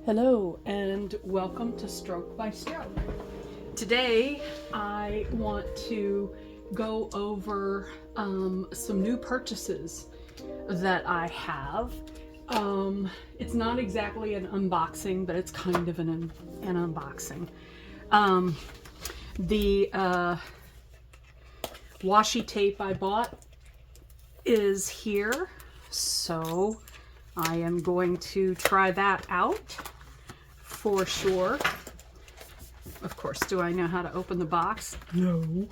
Hello and welcome to Stroke by Stroke. Today I want to go over some new purchases that I have. It's not exactly an unboxing, but it's kind of an unboxing. The washi tape I bought is here, so I am going to try that out for sure. Of course, do I know how to open the box? No.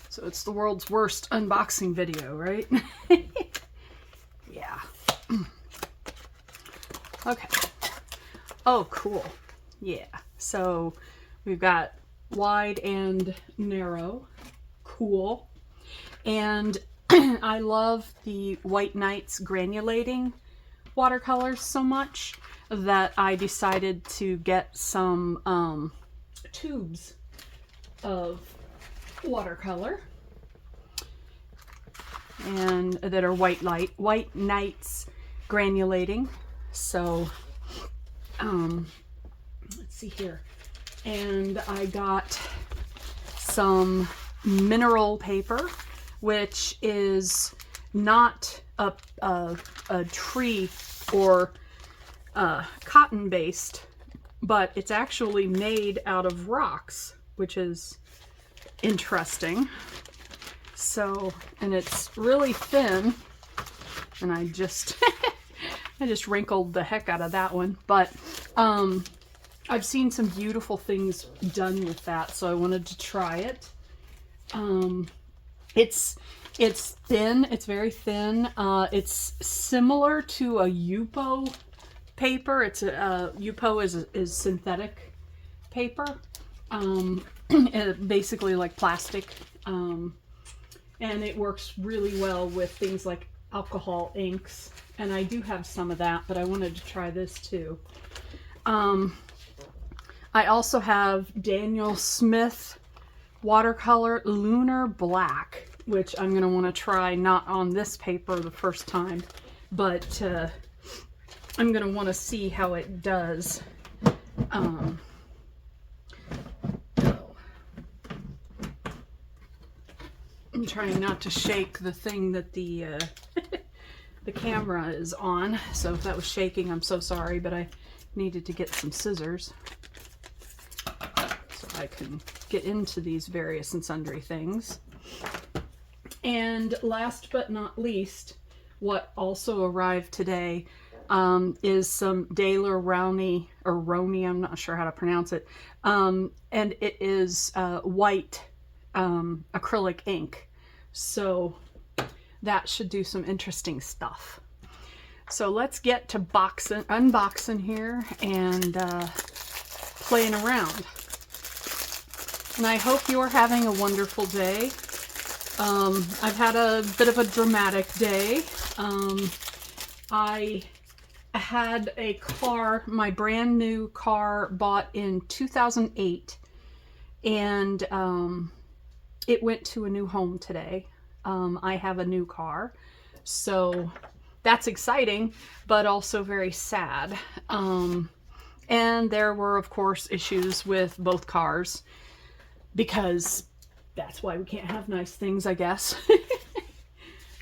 So it's the world's worst unboxing video, right? Yeah. Okay. Oh, cool. Yeah. So we've got wide and narrow. Cool. And I love the White Nights granulating watercolors so much that I decided to get some tubes of watercolor and that are White Nights granulating. So let's see here. And I got some mineral paper, which is not a tree or cotton based, but it's actually made out of rocks, which is interesting. So, and it's really thin, and I just I just wrinkled the heck out of that one, but I've seen some beautiful things done with that, so I wanted to try it. It's thin. It's very thin. It's similar to a Yupo paper. It's a Yupo is synthetic paper, basically like plastic, and it works really well with things like alcohol inks. And I do have some of that, but I wanted to try this too. I also have Daniel Smith watercolor Lunar Black, which I'm going to want to try not on this paper the first time, but I'm going to want to see how it does. I'm trying not to shake the thing that the the camera is on, so if that was shaking, I'm so sorry, but I needed to get some scissors so I can get into these various and sundry things. And last but not least, what also arrived today is some Daler-Rowney, or Rowney, I'm not sure how to pronounce it, and it is white acrylic ink. So that should do some interesting stuff. So let's get to unboxing here and playing around. And I hope you're having a wonderful day. I've had a bit of a dramatic day. I had a car, my brand new car, bought in 2008, and it went to a new home today. I have a new car, so that's exciting, but also very sad. And there were, of course, issues with both cars, because that's why we can't have nice things, I guess.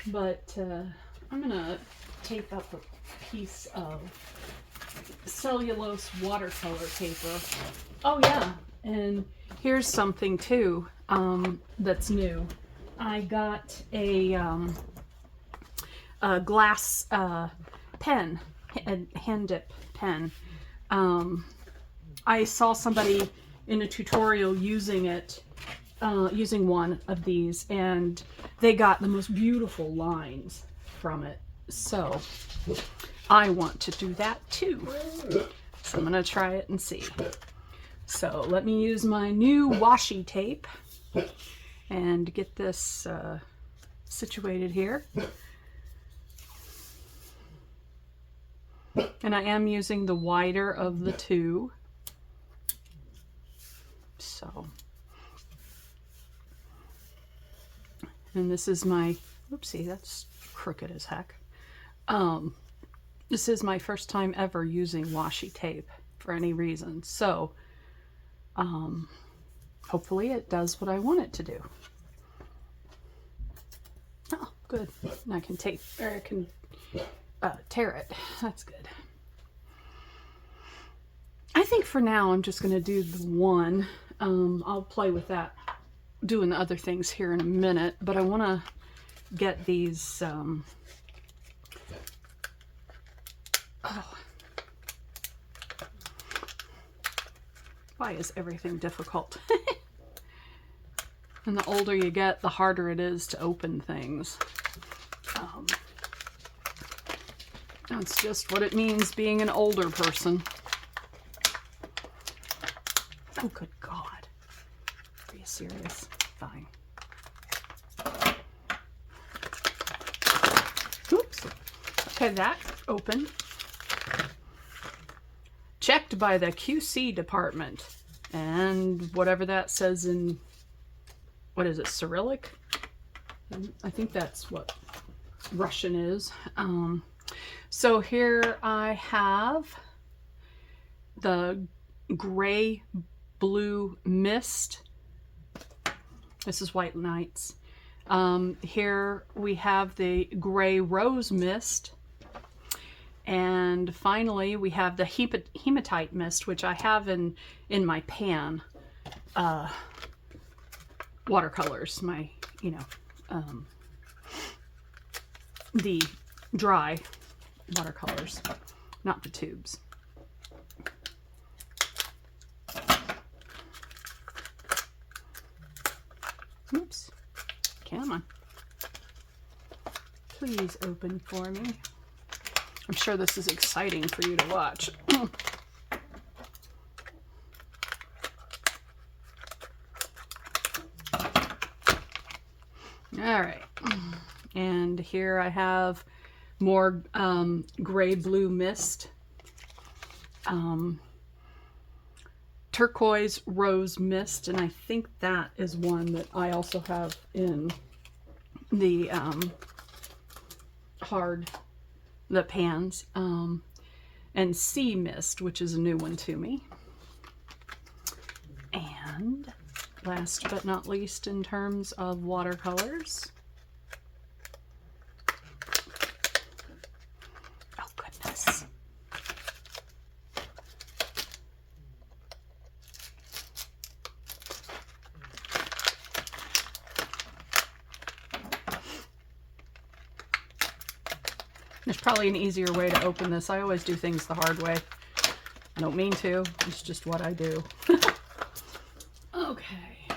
But I'm gonna tape up a piece of cellulose watercolor paper. Oh yeah, and here's something too that's new. I got a glass pen, a hand dip pen. I saw somebody in a tutorial using it, using one of these, and they got the most beautiful lines from it. So I want to do that too. So I'm gonna try it and see. So let me use my new washi tape and get this situated here. And I am using the wider of the two. So, and this is my, oopsie, that's crooked as heck. This is my first time ever using washi tape for any reason, so hopefully it does what I want it to do. Oh, good. And I can tape, or I can tear it. That's good. I think for now I'm just going to do the one. I'll play with that, doing the other things here in a minute, but I want to get these why is everything difficult? And the older you get, the harder it is to open things. That's just what it means being an older person. Oh, good God. Are you serious? Fine. Oops. Okay, that opened. Checked by the QC department. And whatever that says in, what is it, Cyrillic? I think that's what Russian is. So here I have the gray blue mist. This is White Nights. Here we have the gray rose mist. And finally we have the hematite mist, which I have in my pan watercolors, my, you know, the dry watercolors, not the tubes. Oops, come on. Please open for me. I'm sure this is exciting for you to watch. All right, and here I have more gray blue mist, turquoise rose mist, and I think that is one that I also have in the the pans, and sea mist, which is a new one to me. And last but not least, in terms of watercolors, oh goodness, there's probably an easier way to open this. I always do things the hard way. I don't mean to, it's just what I do. Okay,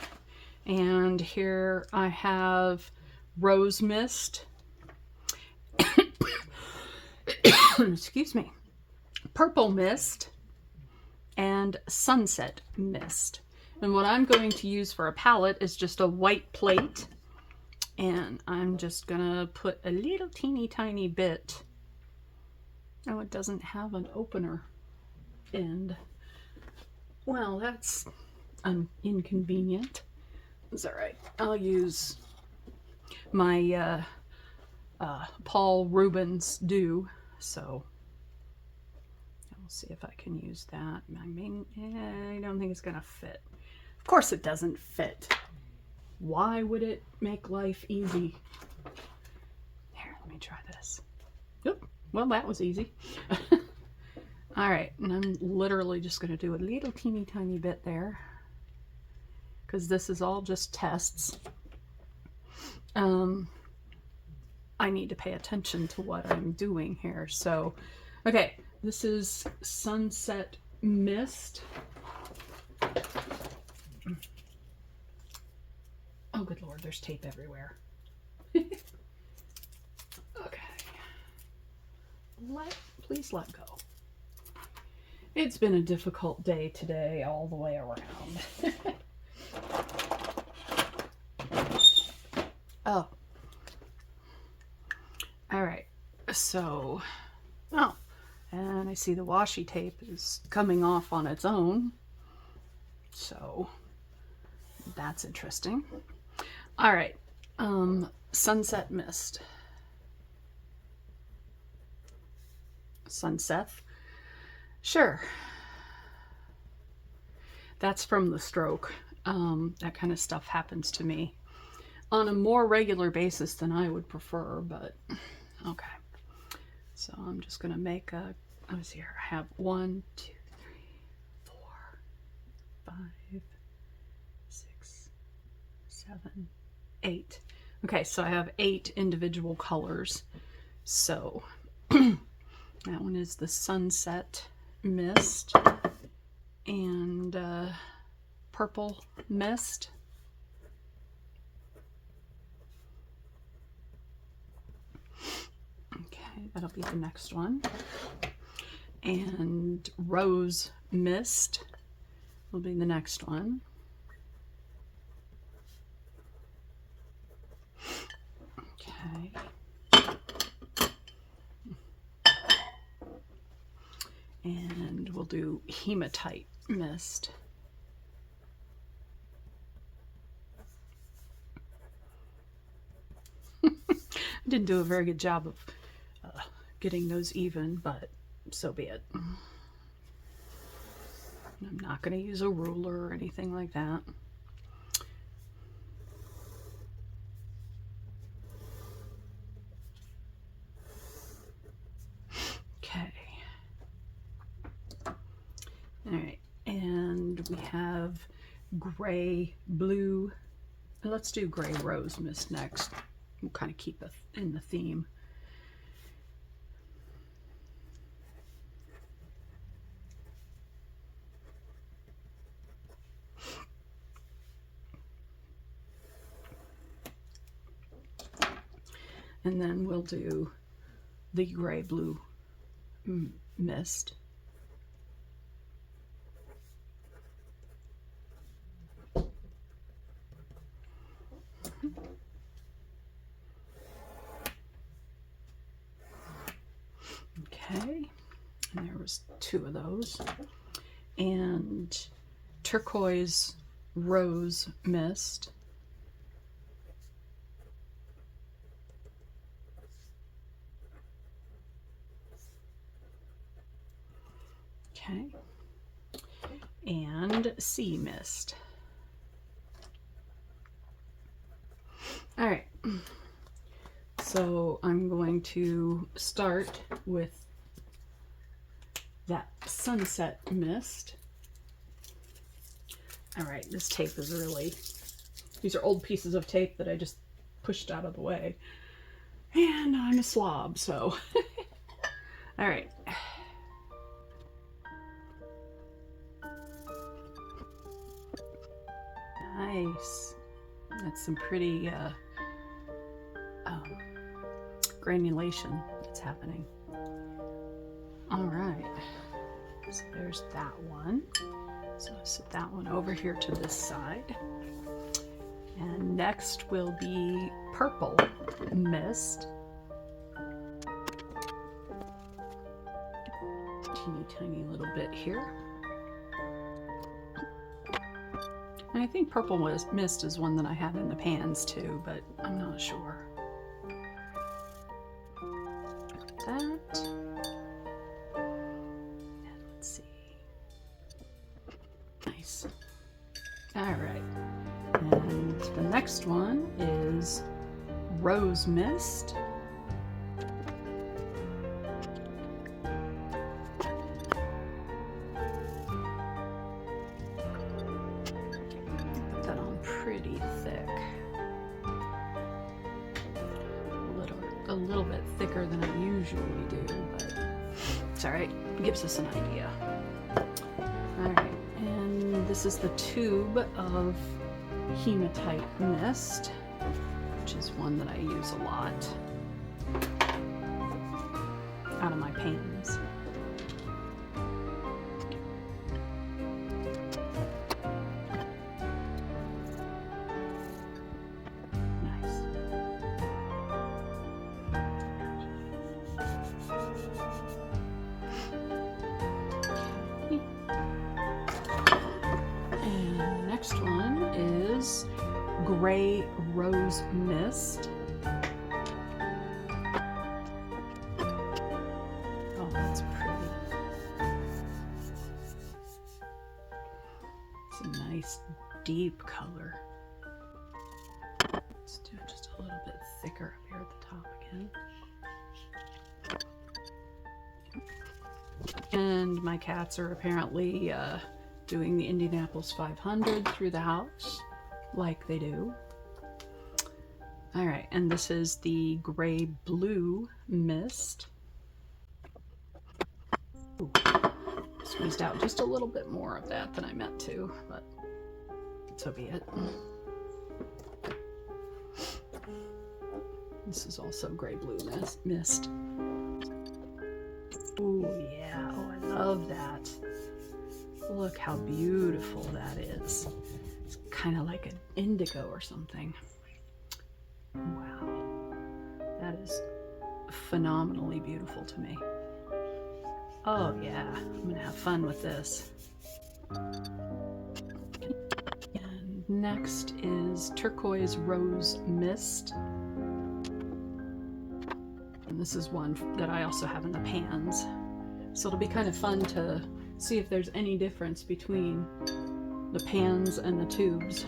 and here I have rose mist, excuse me, purple mist, and sunset mist. And what I'm going to use for a palette is just a white plate, and I'm just gonna put a little teeny tiny bit. Oh, it doesn't have an opener end. Well, that's inconvenient. It's all right. I'll use my Paul Rubens Dew. So I'll see if I can use that. I mean, I don't think it's gonna fit. Of course it doesn't fit. Why would it make life easy? Here, let me try this. Oop, well, that was easy. All right, and I'm literally just gonna do a little teeny tiny bit there, because this is all just tests. I need to pay attention to what I'm doing here. So, okay, this is Sunset Mist. Oh, good Lord, there's tape everywhere. Okay. Please let go. It's been a difficult day today all the way around. Oh. All right. So, oh, and I see the washi tape is coming off on its own. So, that's interesting. All right. Sunset Mist. sunset. Sure. That's from the stroke. That kind of stuff happens to me on a more regular basis than I would prefer, but okay. So I'm just going to make a, let's see here, I have 1, 2, 3, 4, 5, 6, 7, 8. Okay, so I have 8 individual colors. So that one is the Sunset Mist and Purple Mist. Okay, that'll be the next one. And Rose Mist will be the next one. Okay. And we'll do Hematite Mist. I didn't do a very good job of getting those even, but so be it. I'm not going to use a ruler or anything like that. Okay. All right, and we have gray, blue. Let's do gray rose mist next. We'll kind of keep it in the theme. And then we'll do the gray blue mist. Okay, and there was 2 of those. And turquoise rose mist. Okay, and sea mist. All right, so I'm going to start with that sunset mist. All right, this tape is really, these are old pieces of tape that I just pushed out of the way, and I'm a slob, so all right. Nice. That's some pretty granulation that's happening. All right. So there's that one. So I'll set that one over here to this side. And next will be purple mist. Teeny tiny little bit here. And I think purple mist is one that I have in the pans too, but I'm not sure. That. And let's see. Nice. All right. And the next one is rose mist. Pretty thick. A little bit thicker than I usually do, but it's all right. It gives us an idea. All right, and this is the tube of hematite mist, which is one that I use a lot out of my pans. Gray rose mist. Oh, that's nice deep color. Let's do it just a little bit thicker up here at the top again. And my cats are apparently doing the Indianapolis 500 through the house, like they do. All right, and this is the gray-blue mist. Ooh, squeezed out just a little bit more of that than I meant to, but so be it. This is also gray-blue mist. Oh yeah, oh I love that. Look how beautiful that is. It's kind of like an indigo or something. Wow, that is phenomenally beautiful to me. Oh yeah, I'm gonna have fun with this. And next is Turquoise Rose Mist. And this is one that I also have in the pans. So it'll be kind of fun to see if there's any difference between the pans and the tubes.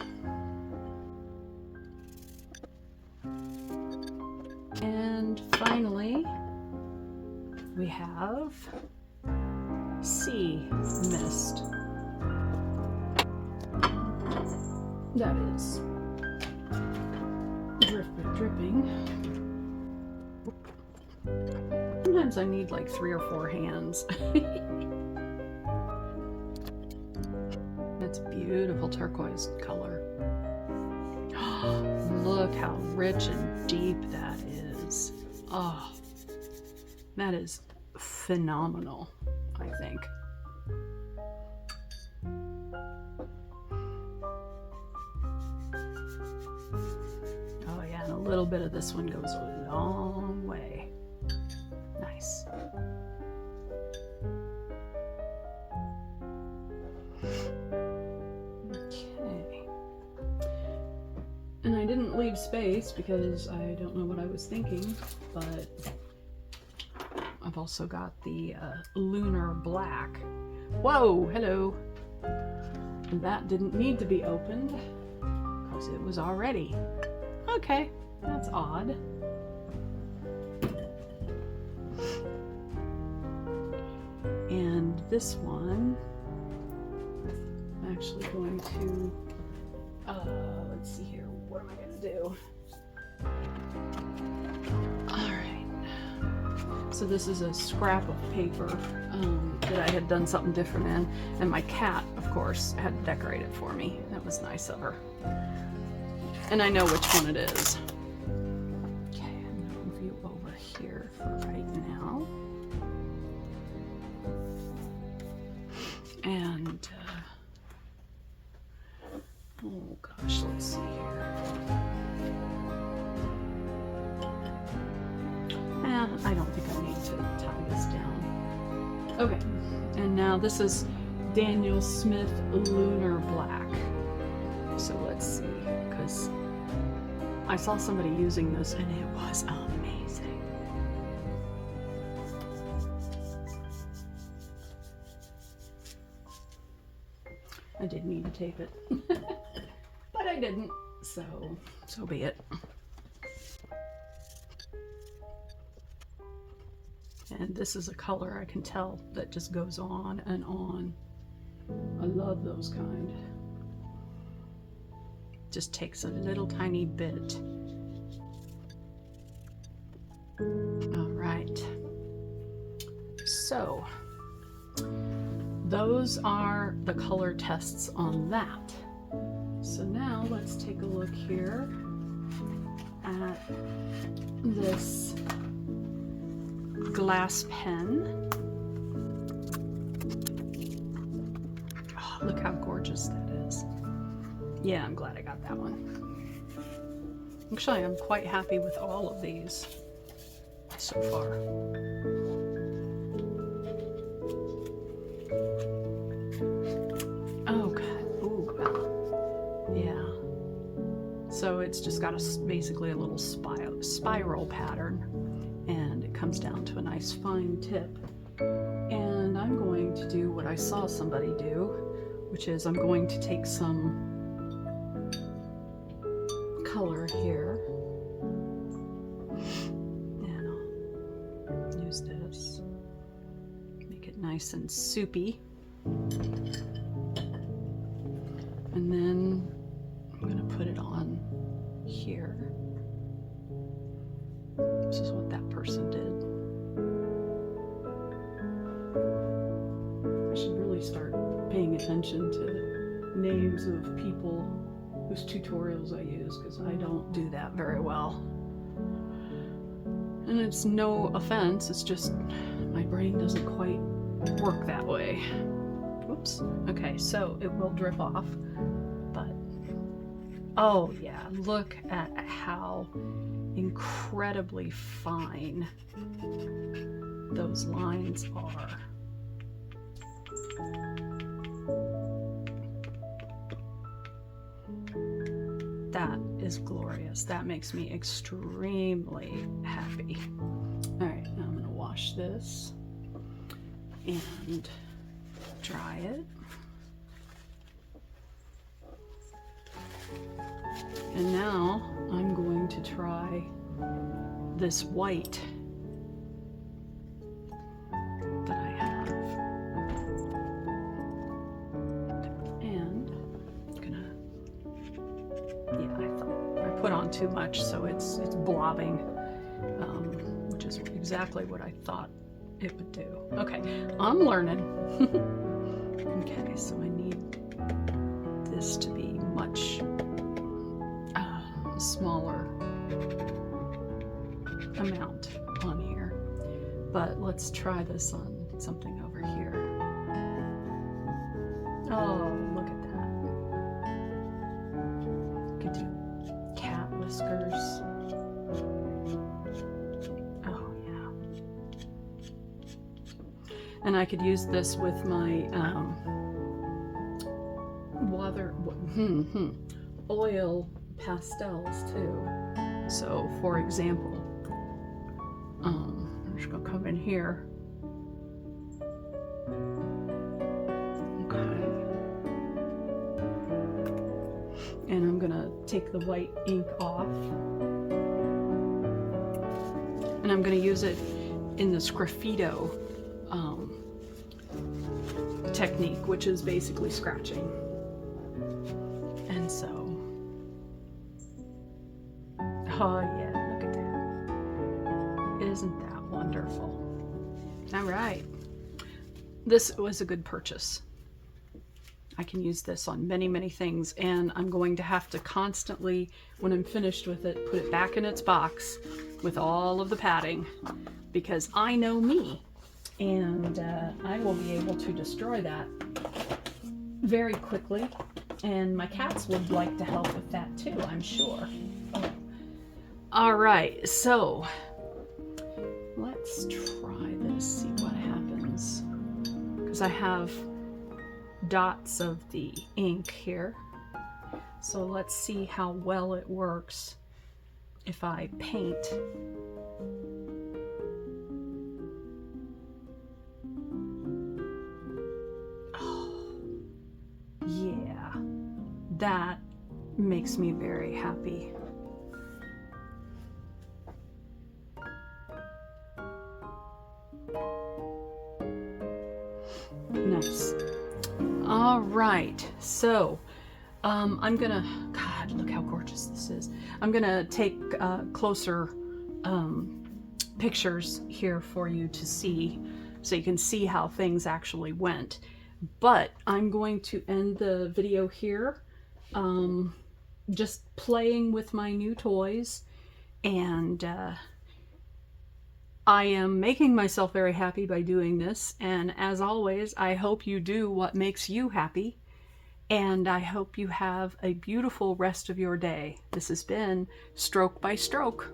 And finally, we have Sea Mist. That is dripping. Sometimes I need like 3 or 4 hands. That's beautiful turquoise color. Look how rich and deep that is. Oh, that is phenomenal, I think. Oh yeah, and a little bit of this one goes a long way. Nice. Okay. And I didn't leave space because I don't know what I was thinking, but I've also got the lunar black. Whoa, hello. That didn't need to be opened because it was already. Okay, that's odd. And this one, I'm actually going to, let's see here, what am I going to do? So this is a scrap of paper that I had done something different in, and my cat, of course, had to decorate it for me. That was nice of her. And I know which one it is. Okay, I'm going to move you over here for right now. And, oh gosh, let's see here. I don't think I need to tie this down. Okay, and now this is Daniel Smith Lunar Black. So let's see, because I saw somebody using this and it was amazing. I did need to tape it, but I didn't, so be it. And this is a color I can tell that just goes on and on. I love those kind. Just takes a little tiny bit. All right. So those are the color tests on that. So now let's take a look here at this glass pen. Oh, look how gorgeous that is. Yeah, I'm glad I got that one. Actually, I'm quite happy with all of these so far. Okay. Ooh. Yeah. So it's just got basically a little spiral pattern. And it comes down to a nice fine tip. And I'm going to do what I saw somebody do, which is I'm going to take some color here, and I'll use this, make it nice and soupy, and then I'm going to put it on here. This is what that person did. I should really start paying attention to names of people whose tutorials I use, because I don't do that very well. And it's no offense, it's just my brain doesn't quite work that way. Whoops. Okay, so it will drip off, but oh yeah, look at how incredibly fine those lines are. That is glorious. That makes me extremely happy. All right, now I'm going to wash this and dry it. And now I'm going to try this white that I have. And I'm gonna, yeah, I thought I put on too much, so it's blobbing, which is exactly what I thought it would do. Okay, I'm learning. Okay, so I need this to be much smaller amount on here, but let's try this on something over here. Oh, look at that. Could do cat whiskers. Oh yeah. And I could use this with my oil pastels too. So for example, I'm just gonna come in here. Okay. And I'm gonna take the white ink off. And I'm gonna use it in the sgraffito technique, which is basically scratching. And so, oh yeah, look at that. Isn't that wonderful? All right. This was a good purchase. I can use this on many, many things, and I'm going to have to constantly, when I'm finished with it, put it back in its box with all of the padding, because I know me, and I will be able to destroy that very quickly, and my cats would like to help with that too, I'm sure. All right, so let's try this, see what happens, because I have dots of the ink here. So let's see how well it works if I paint. Oh, yeah, that makes me very happy. Nice. All right, so I'm gonna, God, look how gorgeous this is. I'm gonna take closer pictures here for you to see, so you can see how things actually went. But I'm going to end the video here, just playing with my new toys, and I am making myself very happy by doing this, and as always, I hope you do what makes you happy, and I hope you have a beautiful rest of your day. This has been Stroke by Stroke.